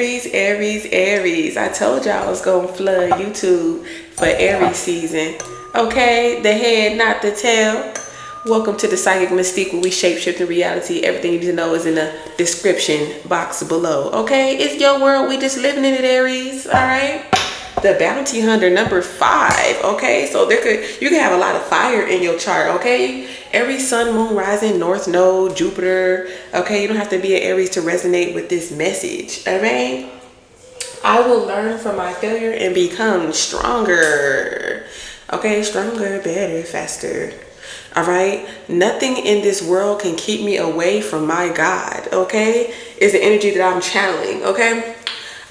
Aries, Aries, Aries. I told y'all I was gonna flood YouTube for Aries season. Okay, the head, not the tail. Welcome to the Psychic Mystique, where we shape-shift in reality. Everything you need to know is in the description box below. Okay, it's your world. We just living in it, Aries. All right. The bounty hunter, number 5. Okay, so you can have a lot of fire in your chart. Okay, every sun, moon, rising, north node, Jupiter. Okay, you don't have to be an Aries to resonate with this message. All right, I will learn from my failure and become stronger. Okay, stronger, better, faster. All right, nothing in this world can keep me away from my God. Okay, is the energy that I'm channeling. Okay.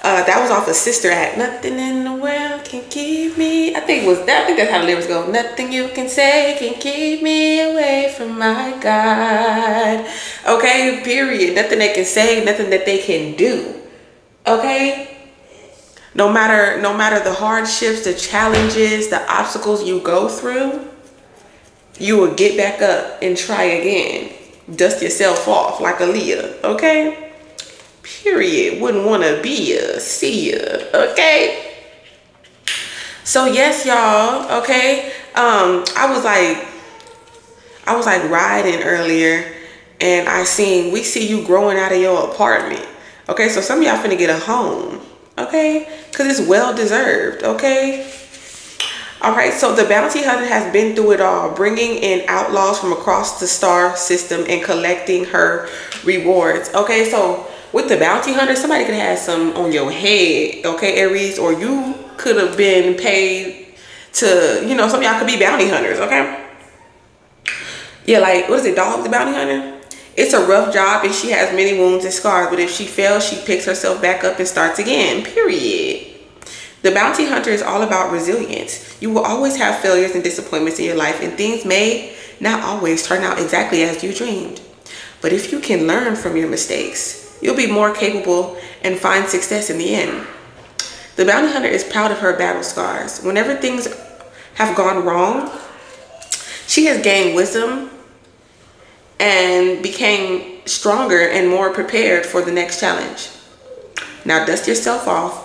That was off of Sister Act. Nothing in the world can keep me. I think that's how the lyrics go. Nothing you can say can keep me away from my God. Okay, period. Nothing they can say, nothing that they can do. Okay? No matter the hardships, the challenges, the obstacles you go through, you will get back up and try again. Dust yourself off like Aaliyah. Okay? Period. Wouldn't want to be ya, see ya. Okay. So yes, y'all. Okay. I was like riding earlier, and we see you growing out of your apartment. Okay. So some of y'all finna get a home. Okay. Cause it's well deserved. Okay. All right. So the bounty hunter has been through it all, bringing in outlaws from across the star system and collecting her rewards. Okay. So with the bounty hunter, somebody could have some on your head, okay, Aries, or you could have been paid to, some of y'all could be bounty hunters, okay? Yeah, like, what is it, Dog the Bounty Hunter? It's a rough job and she has many wounds and scars, but if she fails, she picks herself back up and starts again, period. The bounty hunter is all about resilience. You will always have failures and disappointments in your life, and things may not always turn out exactly as you dreamed. But if you can learn from your mistakes, you'll be more capable and find success in the end. The bounty hunter is proud of her battle scars. Whenever things have gone wrong, she has gained wisdom and became stronger and more prepared for the next challenge. Now dust yourself off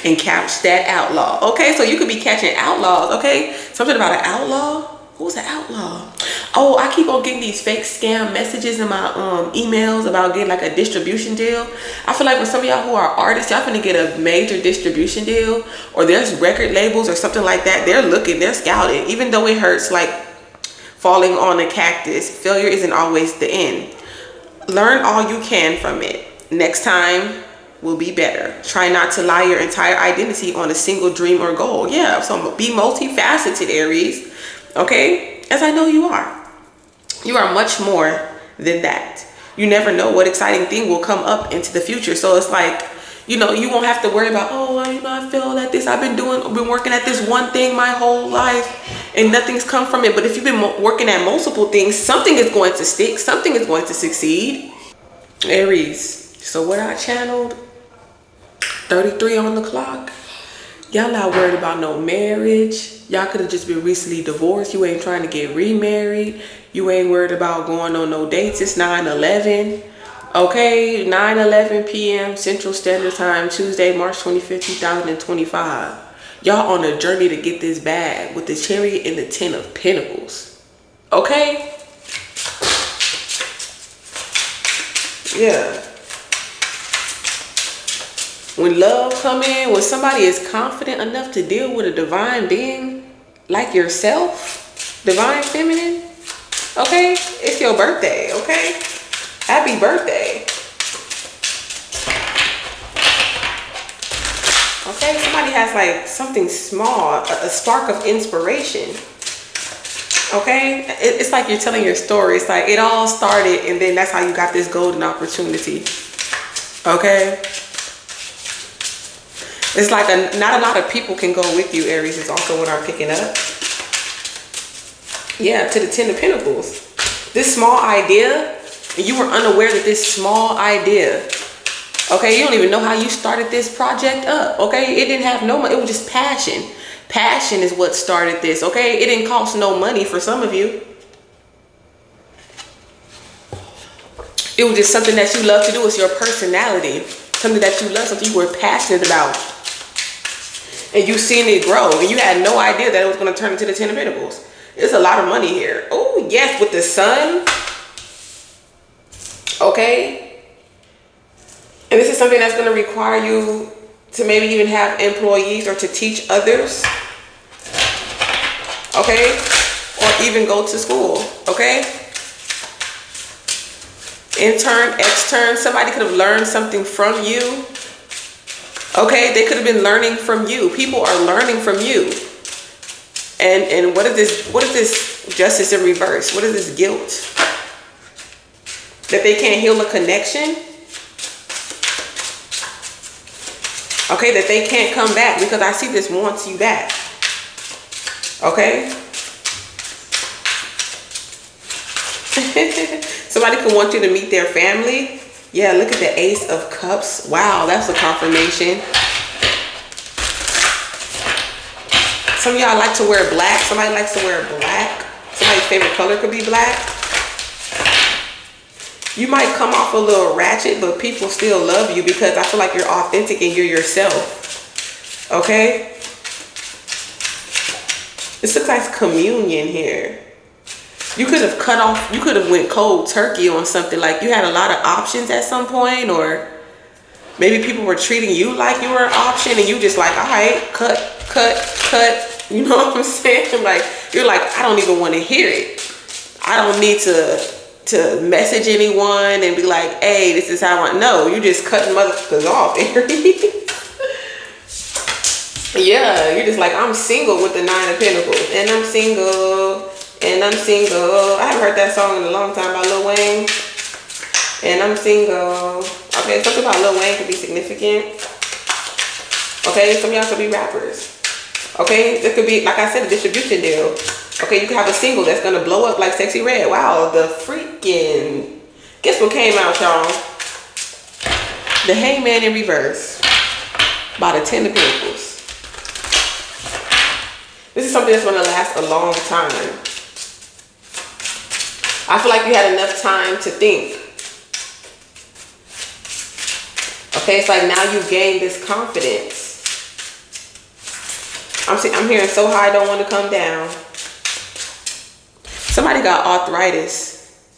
and catch that outlaw. Okay, so you could be catching outlaws. Okay, something about an outlaw. Who's an outlaw? Oh, I keep on getting these fake scam messages in my emails about getting like a distribution deal. I feel like for some of y'all who are artists, y'all finna get a major distribution deal, or there's record labels or something like that. They're scouting. Even though it hurts like falling on a cactus, failure isn't always the end. Learn all you can from it. Next time will be better. Try not to lie your entire identity on a single dream or goal. Yeah, so be multifaceted, Aries. Okay, as I know you are. You are much more than that. You never know what exciting thing will come up into the future. So it's like, you won't have to worry about, I failed at this. I've been working at this one thing my whole life and nothing's come from it. But if you've been working at multiple things, something is going to stick. Something is going to succeed. Aries. So what I channeled, 33 on the clock. Y'all not worried about no marriage. Y'all could have just been recently divorced. You ain't trying to get remarried. You ain't worried about going on no dates. It's 9/11. Okay, 9:11 p.m. Central Standard Time, Tuesday, March 25th, 2025. Y'all on a journey to get this bag with the Chariot and the 10 of Pentacles. Okay? Yeah. When love come in, when somebody is confident enough to deal with a divine being like yourself, divine feminine, okay? It's your birthday, okay? Happy birthday. Okay, somebody has like something small, a spark of inspiration. Okay, it's like you're telling your story. It's like it all started and then that's how you got this golden opportunity. Okay. It's like not a lot of people can go with you, Aries, is also what I'm picking up. Yeah, to the 10 of Pentacles. This small idea, and you were unaware that this small idea, okay, you don't even know how you started this project up, okay? It didn't have no money, it was just passion. Passion is what started this, okay? It didn't cost no money for some of you. It was just something that you love to do. It's your personality. something that you love, something you were passionate about, and you seen it grow, and you had no idea that it was going to turn into the Ten of Pentacles. It's a lot of money here. Oh yes, with the sun. Okay, and this is something that's going to require you to maybe even have employees or to teach others. Okay, or even go to school. Okay, intern, extern, somebody could have learned something from you. Okay, they could have been learning from you. People are learning from you. And what is this? What is this justice in reverse? What is this guilt? That they can't heal a connection? Okay, that they can't come back, because I see this wants you back. Okay? Somebody could want you to meet their family. Yeah, look at the Ace of Cups. Wow, that's a confirmation. Some of y'all like to wear black. Somebody likes to wear black. Somebody's favorite color could be black. You might come off a little ratchet, but people still love you because I feel like you're authentic and you're yourself. Okay? This looks like communion here. You could have cut off, you could have went cold turkey on something. Like you had a lot of options at some point, or maybe people were treating you like you were an option and you just like, all right, cut. You know what I'm saying? Like, you're like, I don't even want to hear it. I don't need to message anyone and be like, hey, this is how I know. You just cutting motherfuckers off, Aries. Yeah, you're just like, I'm single with the Nine of Pentacles. And I'm single. And I'm single. I haven't heard that song in a long time by Lil Wayne. And I'm single. Okay, something about Lil Wayne could be significant. Okay, some of y'all could be rappers. Okay, this could be, like I said, a distribution deal. Okay, you could have a single that's gonna blow up like Sexy Red. Wow, the freaking... Guess what came out, y'all? The Hangman in reverse by the Ten of Pentacles. This is something that's gonna last a long time. I feel like you had enough time to think. Okay, it's like now you've gained this confidence. I'm hearing so high, I don't want to come down. Somebody got arthritis.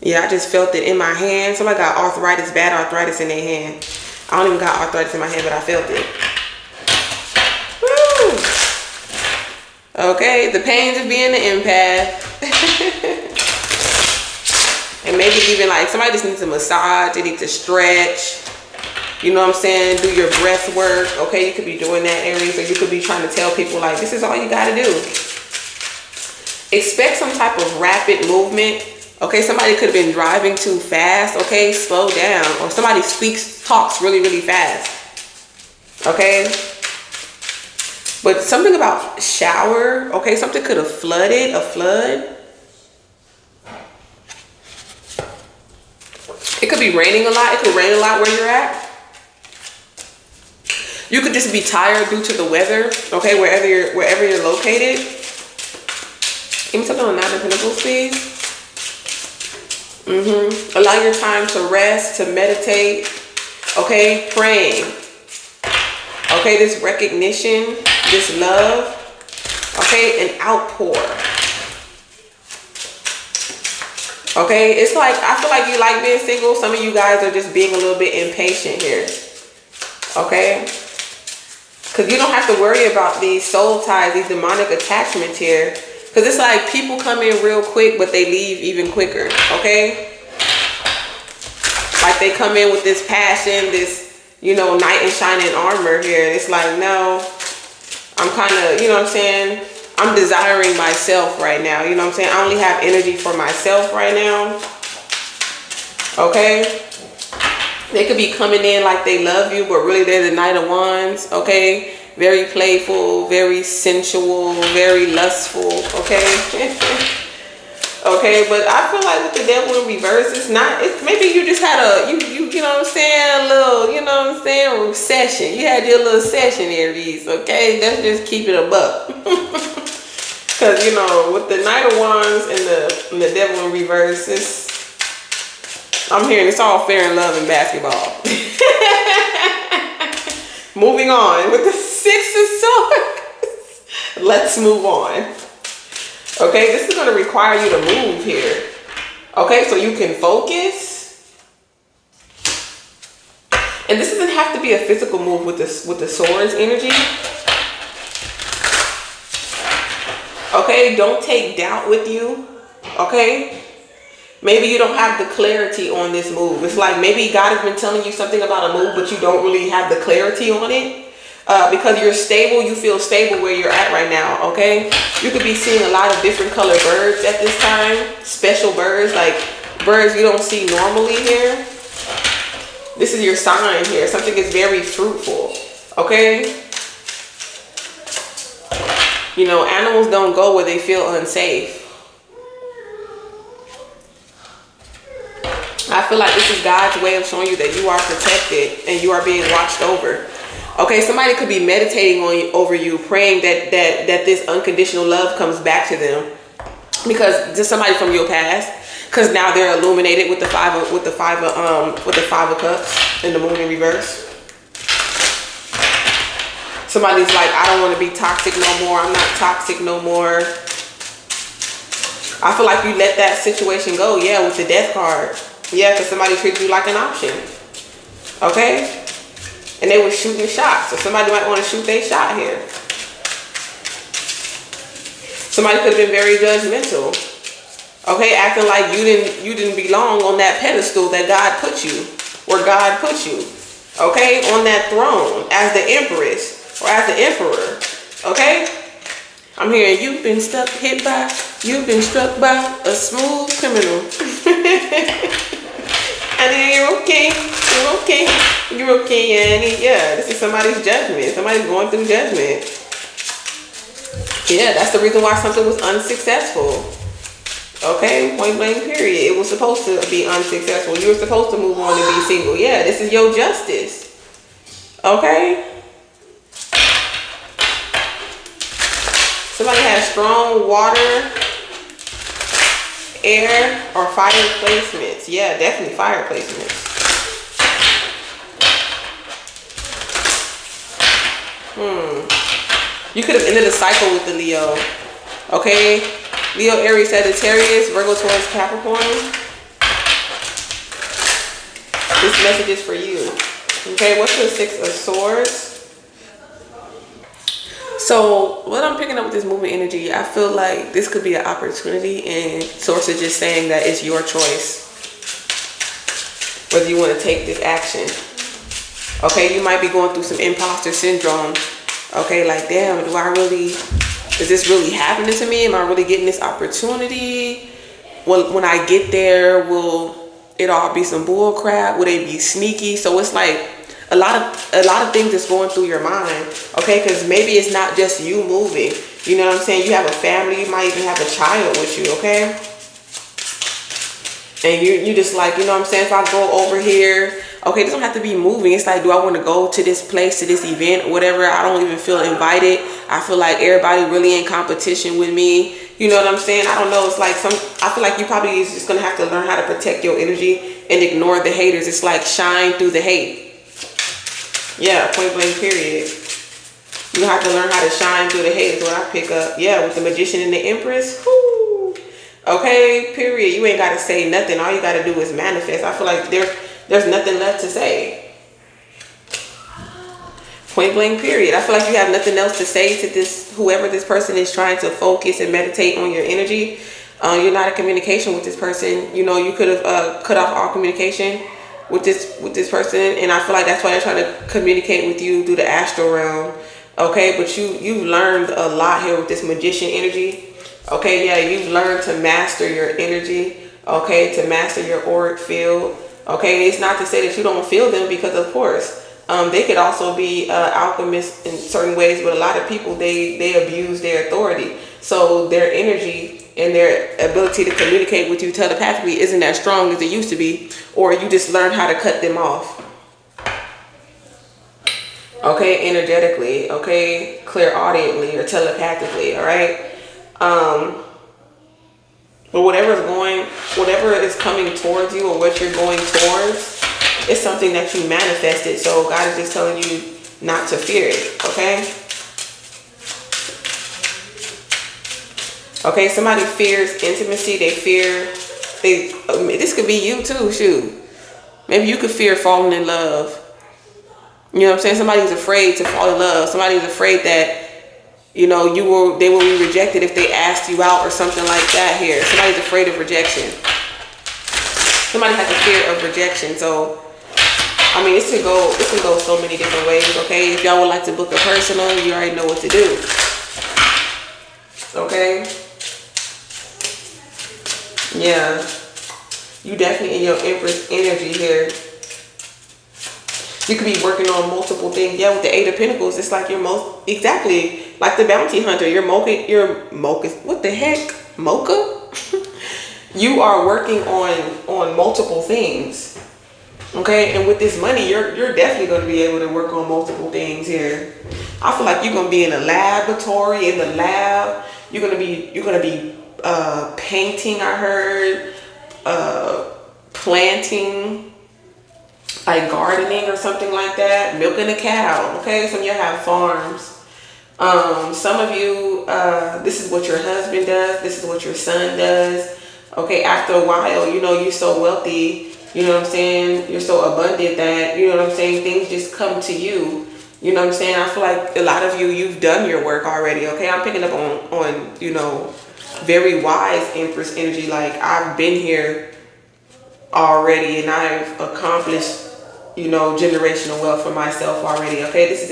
Yeah, I just felt it in my hand. Somebody got arthritis, bad arthritis in their hand. I don't even got arthritis in my hand, but I felt it. Woo! Okay, the pains of being an empath. And maybe even like somebody just needs a massage, they need to stretch. You know what I'm saying? Do your breath work. Okay, you could be doing that, Aries, or you could be trying to tell people like, this is all you got to do. Expect some type of rapid movement. Okay, somebody could have been driving too fast. Okay, slow down. Or somebody talks really, really fast. Okay? But something about shower. Okay, something could have flooded, a flood. It could be raining a lot. It could rain a lot where you're at. You could just be tired due to the weather, okay, wherever you're located. Give me something on Nine of Pentacles, please. Allow your time to rest, to meditate, okay, praying. Okay, this recognition, this love, okay, an outpour. Okay, it's like, I feel like you like being single. Some of you guys are just being a little bit impatient here. Okay? Because you don't have to worry about these soul ties, these demonic attachments here. Because it's like people come in real quick, but they leave even quicker. Okay? Like they come in with this passion, this, you know, knight in shining armor here. It's like, no, I'm kind of, you know what I'm saying? I'm desiring myself right now. You know what I'm saying? I only have energy for myself right now. Okay? They could be coming in like they love you, but really they're the Knight of Wands. Okay? Very playful, very sensual, very lustful. Okay? Okay, but I feel like with the Devil in reverse, it's not, it's maybe you just had a, you know what I'm saying, a little, you know what I'm saying, session. You had your little session, Aries, okay? Let's just keep it a buck. Because, you know, with the Knight of Wands and the Devil in reverse, I'm hearing it's all fair in love and basketball. Moving on with the Six of Swords. Let's move on. Okay, this is going to require you to move here. Okay, so you can focus. And this doesn't have to be a physical move with the swords energy. Okay, don't take doubt with you. Okay, maybe you don't have the clarity on this move. It's like maybe God has been telling you something about a move, but you don't really have the clarity on it. Because you're stable, you feel stable where you're at right now, okay? You could be seeing a lot of different color birds at this time. Special birds, like birds you don't see normally here. This is your sign here. Something is very fruitful, okay? You know, animals don't go where they feel unsafe. I feel like this is God's way of showing you that you are protected and you are being watched over. Okay, somebody could be meditating over you, praying that this unconditional love comes back to them, because just somebody from your past. Because now they're illuminated with the five of cups and the moon in reverse. Somebody's like, I don't want to be toxic no more. I'm not toxic no more. I feel like you let that situation go. Yeah, with the death card. Yeah, because somebody treated you like an option. Okay? And they were shooting shots. So somebody might want to shoot their shot here. Somebody could have been very judgmental. Okay, acting like you didn't belong on that pedestal that God put you, where God put you. Okay, on that throne as the empress or as the emperor. Okay, I'm hearing you've been struck by a smooth criminal. And you're okay, Annie. Yeah, this is somebody's judgment. Somebody's going through judgment. Yeah, that's the reason why something was unsuccessful. Okay, point blank period. It was supposed to be unsuccessful. You were supposed to move on and be single. Yeah, this is your justice. Okay? Somebody has strong water, air, or fire placements. Yeah, definitely fire placements. You could have ended a cycle with the Leo. Okay? Leo, Aries, Sagittarius, Virgo, Taurus, Capricorn. This message is for you. Okay, what's the Six of Swords? So what I'm picking up with this movement energy, I feel like this could be an opportunity, and Source is just saying that it's your choice whether you want to take this action. Okay, you might be going through some imposter syndrome. Okay, like, damn, is this really happening to me? Am I really getting this opportunity? Well, when I get there, will it all be some bull crap? Will they be sneaky? So it's like a lot of things that's going through your mind. Okay, because maybe it's not just you moving. You know what I'm saying? You have a family. You might even have a child with you. Okay, and you just like, you know what I'm saying? If I go over here. Okay, it doesn't have to be moving. It's like, do I want to go to this place, to this event, whatever? I don't even feel invited. I feel like everybody really in competition with me. You know what I'm saying? I don't know. It's like I feel like you probably is just going to have to learn how to protect your energy and ignore the haters. It's like shine through the hate. Yeah, point blank period. You have to learn how to shine through the hate is what I pick up. Yeah, with the Magician and the Empress. Whoo. Okay, period. You ain't got to say nothing. All you got to do is manifest. I feel like there's nothing left to say. Point blank period. I feel like you have nothing else to say to this, whoever this person is trying to focus and meditate on your energy. You're not in communication with this person. You know, you could have cut off all communication with this person, and I feel like that's why they're trying to communicate with you through the astral realm. Okay, but you've learned a lot here with this Magician energy. Okay, yeah, you've learned to master your energy. Okay, to master your auric field. Okay, it's not to say that you don't feel them, because of course they could also be alchemists in certain ways, but a lot of people they abuse their authority, so their energy and their ability to communicate with you telepathically isn't as strong as it used to be, or you just learn how to cut them off. Okay, energetically, okay, clairaudiently or telepathically. All right, but whatever's going whatever is coming towards you or what you're going towards, it's something that you manifested. So God is just telling you not to fear it, okay? Okay, somebody fears intimacy. They fear, this could be you too, shoot. Maybe you could fear falling in love. You know what I'm saying? Somebody's afraid to fall in love. Somebody's afraid that, you know, they will be rejected if they asked you out or something like that here. Somebody's afraid of rejection. Somebody has a fear of rejection. So, I mean, this can go so many different ways, okay? If y'all would like to book a personal, you already know what to do. Okay? Yeah. You definitely in your Empress energy here. You could be working on multiple things. Yeah, with the Eight of Pentacles, it's like exactly like the bounty hunter. You're mocha. What the heck? Mocha? You are working on multiple things. Okay, and with this money, you're definitely going to be able to work on multiple things here. I feel like you're going to be in a laboratory, in the lab. You're going to be painting, I heard, planting, like gardening or something like that, milking a cow. Okay, some of you have farms. Some of you, this is what your husband does. This is what your son does. Okay, after a while, you know, you're so wealthy, you know what I'm saying? You're so abundant that, you know what I'm saying, things just come to you. You know what I'm saying? I feel like a lot of you've done your work already. Okay, I'm picking up on you know, very wise Empress energy. Like, I've been here already and I've accomplished, you know, generational wealth for myself already. Okay, this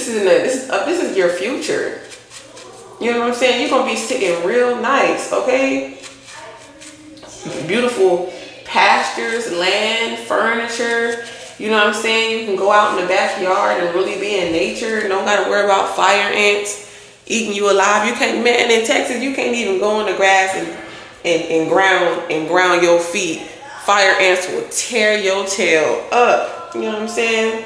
is your future. You know what I'm saying? You're gonna be sitting real nice, okay? Beautiful pastures, land, furniture. You know what I'm saying? You can go out in the backyard and really be in nature. Don't gotta worry about fire ants eating you alive. You can't, man, in Texas, you can't even go in the grass and ground your feet. Fire ants will tear your tail up. You know what I'm saying?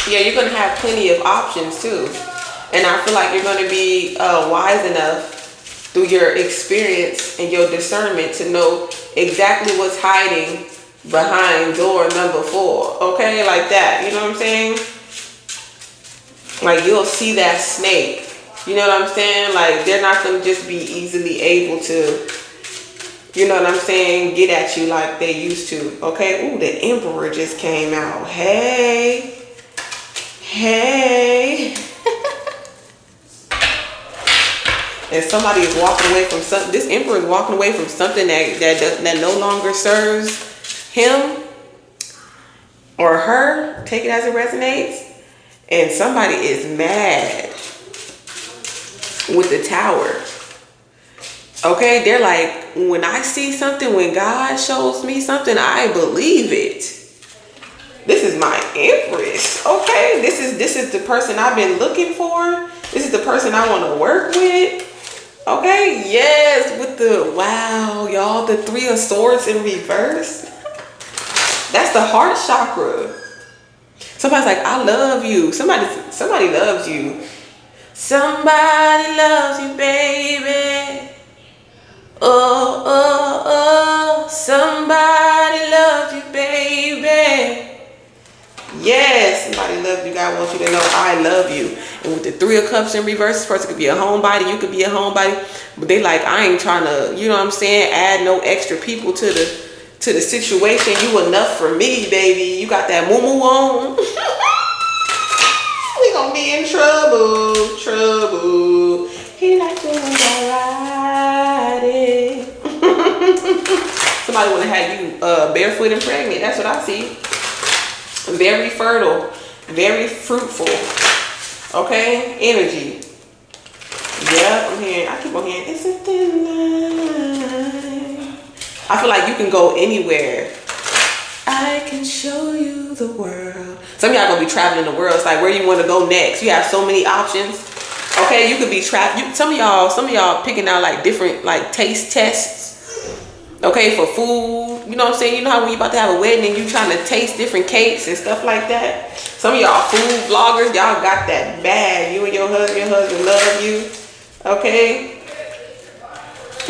Yeah, you're gonna have plenty of options too. And I feel like you're gonna be wise enough through your experience and your discernment to know exactly what's hiding behind door number 4. Okay, like that. You know what I'm saying? Like, you'll see that snake. You know what I'm saying? Like, they're not gonna just be easily able to, you know what I'm saying, get at you like they used to. Okay. Ooh, the Emperor just came out. Hey. And somebody is walking away from something. This Emperor is walking away from something that no longer serves him or her. Take it as it resonates. And somebody is mad with the Tower. Okay, they're like, when I see something, when God shows me something, I believe it. This is my Empress. Okay, this is the person I've been looking for. This is the person I want to work with. Okay, yes, with the, wow, y'all, the 3 of Swords in reverse. That's the heart chakra. Somebody's like, I love you. Somebody loves you. Somebody loves you, baby. Oh, oh, oh. Somebody loves you, baby. Yes, somebody loves you. God wants you to know I love you. And with the 3 of Cups in reverse, this person could be a homebody. You could be a homebody. But they like, I ain't trying to, you know what I'm saying, add no extra people to the situation. You enough for me, baby. You got that moo-moo on. We gonna be in trouble. He like to ride it. Somebody wanna have you barefoot and pregnant. That's what I see. Very fertile, very fruitful. Okay, energy. Yeah, I'm hearing. I keep on hearing. It's a thin line. I feel like you can go anywhere. I can show you the world. Some of y'all gonna be traveling the world. It's like, where you want to go next? You have so many options. Okay, you could be trapped. Some of y'all picking out like different like taste tests. Okay, for food. You know what I'm saying? You know how when you about to have a wedding and you trying to taste different cakes and stuff like that. Some of y'all food vloggers, y'all got that bag. You and your husband love you. Okay.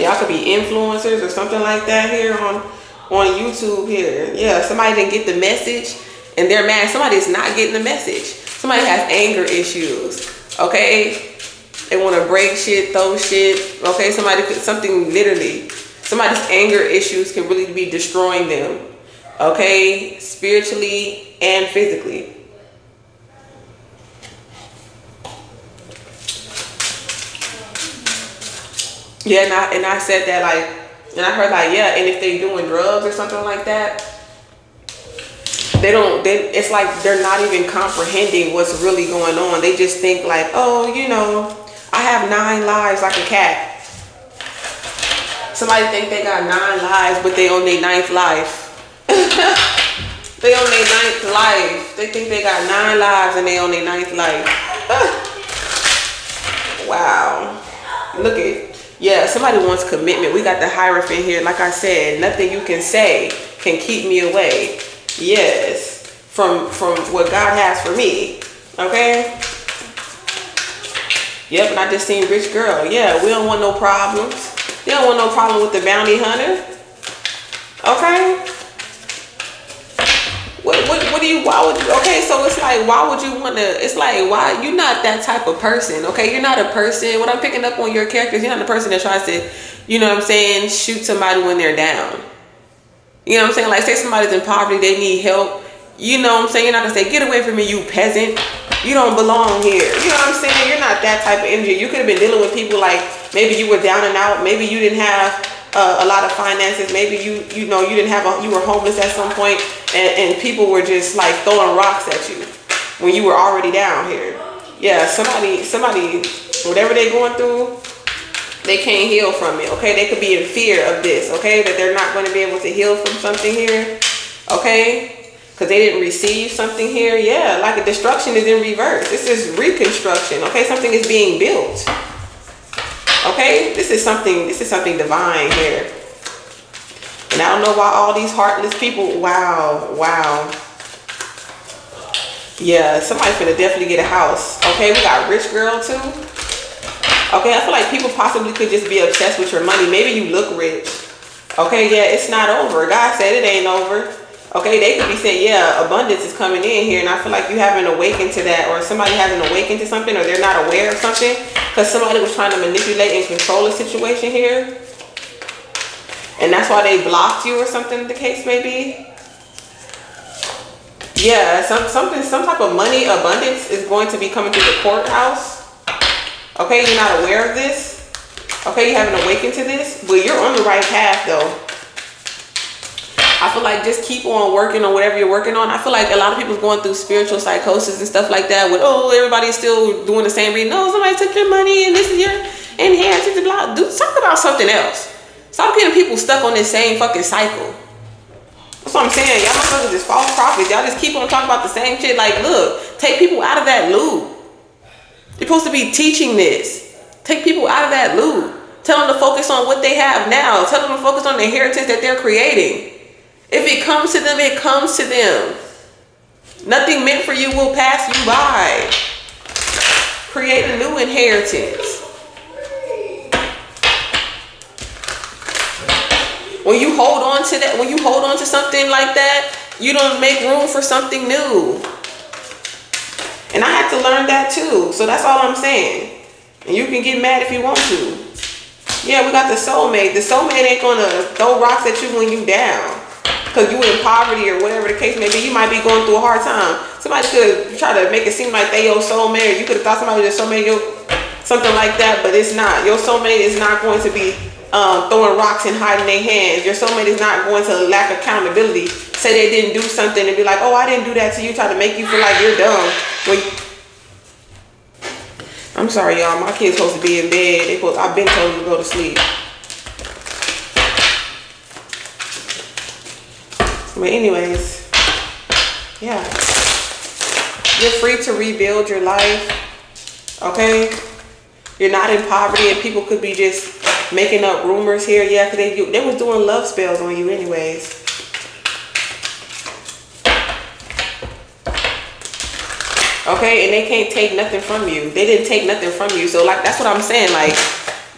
Y'all could be influencers or something like that here on YouTube here. Yeah, somebody didn't get the message and they're mad. Somebody's not getting the message. Somebody has anger issues. Okay, they want to break shit, throw shit. Okay, somebody's anger issues can really be destroying them. Okay, spiritually and physically. Yeah, and I said that, like, and I heard, like, yeah, and if they doing drugs or something like that, it's like they're not even comprehending what's really going on. They just think like, oh, you know, I have 9 lives like a cat. Somebody think they got 9 lives, but they on their 9th life. They on their 9th life. They think they got 9 lives and they on their 9th life. Wow. Look at, yeah, somebody wants commitment. We got the Hierophant here. Like I said, nothing you can say can keep me away. Yes, from what God has for me. Okay. Yep, and I just seen rich girl. Yeah, we don't want no problems. They don't want no problem with the bounty hunter. Okay. Okay, so it's like, why would you want to, it's like, why, you're not that type of person, okay? You're not a person, what I'm picking up on your characters, you're not the person that tries to, you know what I'm saying, shoot somebody when they're down. You know what I'm saying? Like, say somebody's in poverty, they need help. You know what I'm saying? You're not going to say, get away from me, you peasant. You don't belong here. You know what I'm saying? You're not that type of energy. You could have been dealing with people like, maybe you were down and out. Maybe you didn't have a lot of finances. Maybe you were homeless at some point, and people were just like throwing rocks at you when you were already down here. Yeah, somebody, whatever they're going through, they can't heal from it. Okay, they could be in fear of this. Okay, that they're not going to be able to heal from something here. Okay, because they didn't receive something here. Yeah, like a destruction is in reverse. This is reconstruction. Okay, something is being built. Okay, this is something divine here. And I don't know why all these heartless people, wow. Yeah, somebody's gonna definitely get a house. Okay, we got rich girl too. Okay, I feel like people possibly could just be obsessed with your money. Maybe you look rich. Okay, yeah, it's not over. God said it ain't over. Okay, they could be saying, yeah, abundance is coming in here, and I feel like you haven't awakened to that, or somebody hasn't awakened to something, or they're not aware of something, because somebody was trying to manipulate and control a situation here, and that's why they blocked you, or something the case may be. Yeah, some type of money abundance is going to be coming through the courthouse. Okay, you're not aware of this. Okay, you haven't awakened to this, but you're on the right path though. I feel like just keep on working on whatever you're working on. I feel like a lot of people's going through spiritual psychosis and stuff like that with, oh, everybody's still doing the same reading. No, somebody took your money and this is your inheritance. Blah. Talk about something else. Stop getting people stuck on this same fucking cycle. That's what I'm saying. Y'all motherfuckers is false prophets. Y'all just keep on talking about the same shit. Like, look, take people out of that loop. You're supposed to be teaching this. Take people out of that loop. Tell them to focus on what they have now. Tell them to focus on the inheritance that they're creating. If it comes to them, it comes to them. Nothing meant for you will pass you by. Create a new inheritance. When you hold on to that, when you hold on to something like that, you don't make room for something new. And I had to learn that too. So that's all I'm saying. And you can get mad if you want to. Yeah, we got the soulmate. The soulmate ain't gonna throw rocks at you when you down. Because you in poverty or whatever the case may be, you might be going through a hard time. Somebody could try to make it seem like they your soulmate, or you could have thought somebody was your soulmate, something like that, but it's not. Your soulmate is not going to be throwing rocks and hiding their hands. Your soulmate is not going to lack accountability. Say they didn't do something and be like, oh, I didn't do that to you, try to make you feel like you're dumb. I'm sorry, y'all. My kid's supposed to be in bed. I've been told them to go to sleep. But anyways, yeah, you're free to rebuild your life. Okay, you're not in poverty, and people could be just making up rumors here. Yeah, because they was doing love spells on you anyways. Okay, and they can't take nothing from you. They didn't take nothing from you. So like, that's what I'm saying. Like,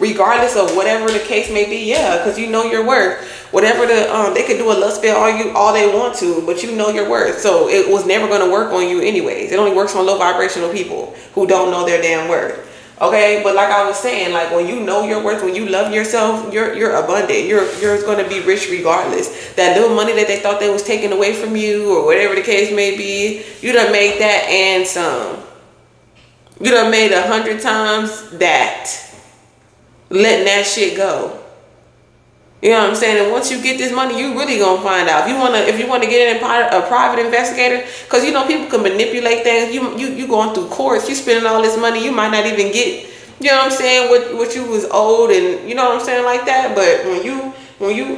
regardless of whatever the case may be. Yeah, because you know your worth. Whatever they could do a lust spell on you all they want to, but you know your worth. So it was never going to work on you anyways. It only works on low vibrational people who don't know their damn worth. Okay, but like I was saying, like when you know your worth, when you love yourself, you're abundant. You're going to be rich regardless. That little money that they thought they was taking away from you, or whatever the case may be, you done made that and some. You done made 100 times that. Letting that shit go. You know what I'm saying? And once you get this money, you really gonna find out. If you wanna get in a private investigator, because you know people can manipulate things. You going through courts, you spending all this money, you might not even get, you know what I'm saying, what you was owed, and you know what I'm saying, like that. But when you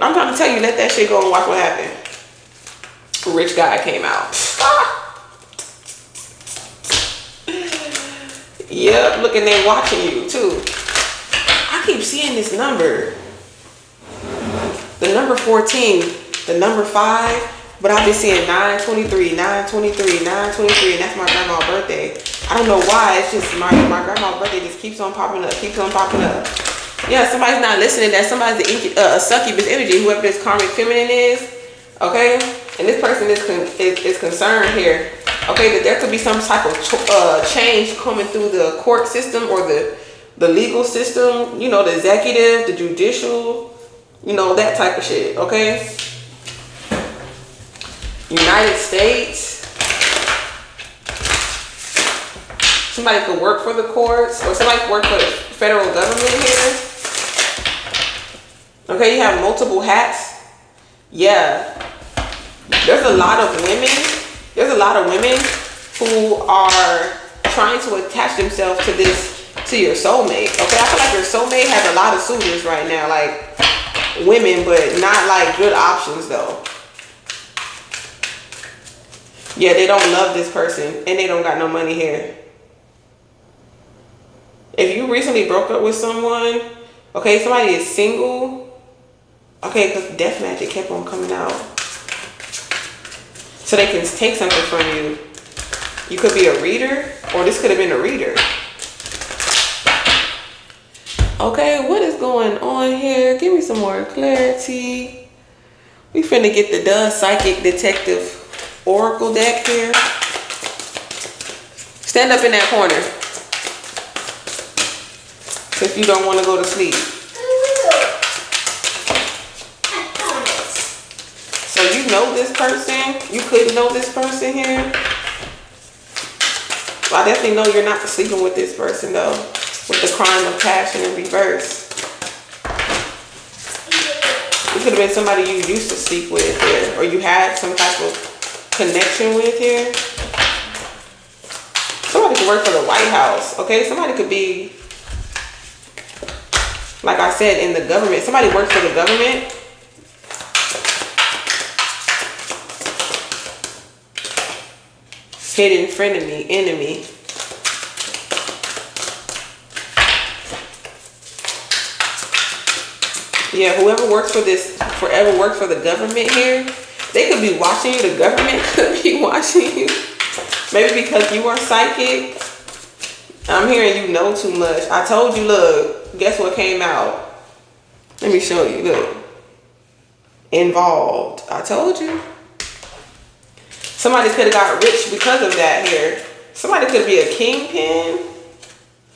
I'm trying to tell you, let that shit go and watch what happened. Rich guy came out. Yep, looking there watching you too. I keep seeing this number. The number 14, the number 5, but I've been seeing 923, 923, 923, and that's my grandma's birthday. I don't know why, it's just my grandma's birthday just keeps on popping up, Yeah, somebody's not listening. That somebody's a succubus energy, whoever this karmic feminine is, okay? And this person is concerned here, okay, that there could be some type of change coming through the court system or the legal system, you know, the executive, the judicial, you know, that type of shit, okay? United States. Somebody could work for the courts, or somebody could work for the federal government here. Okay, you have multiple hats. Yeah. There's a lot of women who are trying to attach themselves to your soulmate. Okay, I feel like your soulmate has a lot of suitors right now, like women, but not like good options though. Yeah, they don't love this person and they don't got no money here. If you recently broke up with someone, okay, somebody is single, okay, because death magic kept on coming out. So they can take something from you. You could be a reader, or this could have been a reader. Okay, what is going on here? Give me some more clarity. We finna get the Psychic Detective Oracle deck here. Stand up in that corner, if you don't want to go to sleep. So you know this person. You could know this person here. Well, I definitely know you're not sleeping with this person though. With the crime of passion in reverse. It could have been somebody you used to sleep with here, or you had some type of connection with here. Somebody could work for the White House, okay? Somebody could be, like I said, in the government. Somebody works for the government. Hidden frenemy, enemy. Yeah, whoever works for this, forever worked for the government here, they could be watching you. The government could be watching you. Maybe because you are psychic. I'm hearing you know too much. I told you, look, guess what came out? Let me show you, look. Involved. I told you. Somebody could have got rich because of that here. Somebody could be a kingpin.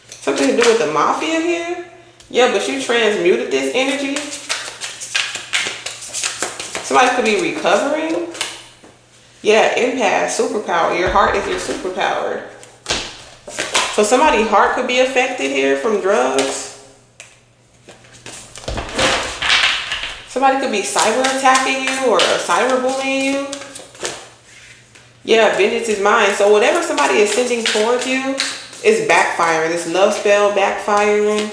Something to do with the mafia here. Yeah, but you transmuted this energy. Somebody could be recovering. Yeah, empath, superpower. Your heart is your superpower. So somebody's heart could be affected here from drugs. Somebody could be cyber attacking you or cyber bullying you. Yeah, vengeance is mine. So whatever somebody is sending towards you is backfiring. This love spell backfiring.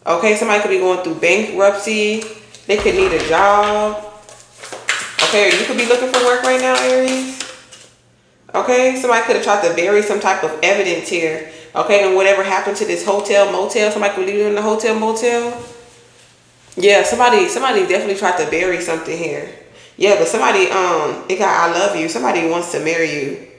Okay, somebody could be going through bankruptcy. They could need a job. Okay, you could be looking for work right now, Aries. Okay, somebody could have tried to bury some type of evidence here. Okay, and whatever happened to this hotel, motel, somebody could leave you in the hotel, motel. Yeah, somebody definitely tried to bury something here. Yeah, but somebody, it got I love you. Somebody wants to marry you.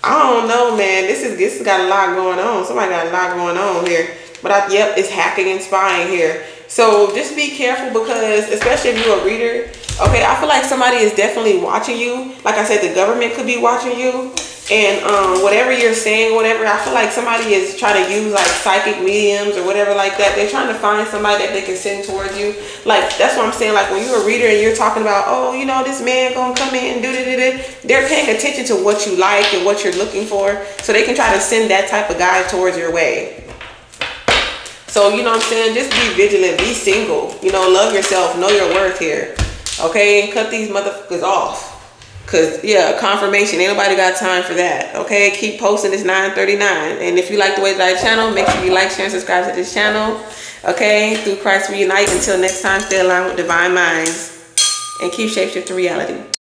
I don't know, man. This has got a lot going on. Somebody got a lot going on here. But yep, it's hacking and spying here. So just be careful, because especially if you're a reader, okay, I feel like somebody is definitely watching you. Like I said, the government could be watching you. And whatever you're saying, whatever, I feel like somebody is trying to use like psychic mediums or whatever like that. They're trying to find somebody that they can send towards you. Like, that's what I'm saying. Like, when you're a reader and you're talking about, oh, you know, this man gonna come in and do it, they're paying attention to what you like and what you're looking for, so they can try to send that type of guy towards your way. So, you know what I'm saying? Just be vigilant, be single, you know, love yourself, know your worth here. Okay, and cut these motherfuckers off. Cause yeah, confirmation, ain't nobody got time for that. Okay, keep posting. This 9:39. And if you like the way that I channel, make sure you like, share, and subscribe to this channel. Okay, through Christ we unite. Until next time, stay aligned with divine minds and keep shapeshifting reality.